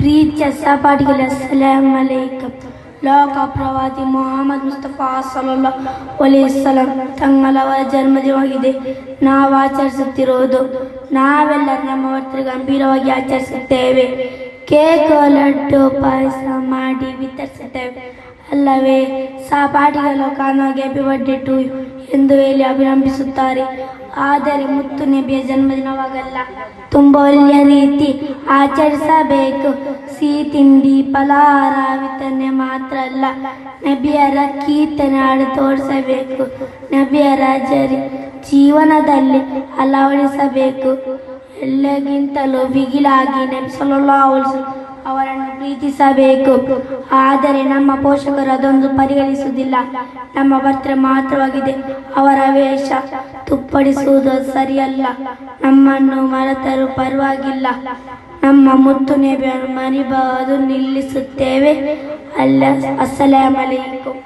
ಪ್ರೀತಿಯ ಸಹಪಾಠಿಗಳೇ ಅಸ್ಸಲಾಮು ಅಲೈಕುಂ. ಲೋಕ ಪ್ರವಾದಿ ಮೊಹಮ್ಮದ್ ಮುಸ್ತಫಾ ಸಲ್ಲಲ್ಲಾಹು ಅಲೈಹಿ ವಸಲ್ಲಂ ತಂಗಳವರ ಜನ್ಮದಿನವಾಗಿದೆ. ನಾವು ಆಚರಿಸುತ್ತಿರುವುದು, ನಾವೆಲ್ಲರೂ ನಮ್ಮ ವರ್ತನೆ ಗಂಭೀರವಾಗಿ ಆಚರಿಸುತ್ತೇವೆ. ಕೇಕ್, ಲಡ್ಡು, ಪಾಯಸ ಮಾಡಿ ವಿತರಿಸುತ್ತೇವೆ ಅಲ್ಲವೇ? ಸಹಪಾಠಿಗಳು ಕಾಣುವಾಗೆ ಹ್ಯಾಪಿ ಬರ್ಡೇ ಟು ಯು ಎಂದು ಹೇಳಿ ಅಭಿನಂದಿಸುತ್ತಾರೆ. ಆದರೆ ಮುತ್ತು ನಬಿಯ ಜನ್ಮದಿನವಾಗಲ್ಲ, ತುಂಬ ಒಳ್ಳೆಯ ರೀತಿ ಆಚರಿಸಬೇಕು. ಸಿಹಿ ತಿಂಡಿ ಫಲಹಾರ ವಿತರಣೆ ಮಾತ್ರ ಅಲ್ಲ, ನಬಿಯರ ಕೀರ್ತನೆ ಹಾಡು ತೋರಿಸಬೇಕು. ನಬಿಯರ ಜೀವನದಲ್ಲಿ ಅಳವಡಿಸಬೇಕು. ಎಲ್ಲಕ್ಕಿಂತಲೂ ಬಿಗಿಲಾಗಿ ನಬಿ ಸಲ್ಲಲ್ಲಾಹು ಅಲೈಹಿ ವಸಲ್ಲಂ ಅವರನ್ನು ಪ್ರೀತಿಸಬೇಕು. ಆದರೆ ನಮ್ಮ ಪೋಷಕರು ಅದೊಂದು ಪರಿಗಣಿಸುವುದಿಲ್ಲ. ನಮ್ಮ ವರ್ತನೆ ಮಾತ್ರವಾಗಿದೆ, ಅವರ ವೇಷ ತುಪ್ಪಡಿಸುವುದು ಸರಿಯಲ್ಲ. ನಮ್ಮನ್ನು ಮರೆತರೂ ಪರವಾಗಿಲ್ಲ, ನಮ್ಮ ಮುತ್ತು ನಬಿಯನ್ನು ಮರಿಬಾರದು, ನಿಲ್ಲಿಸುತ್ತೇವೆ. ಅಸ್ಸಲಾಮು ಅಲೈಕುಂ.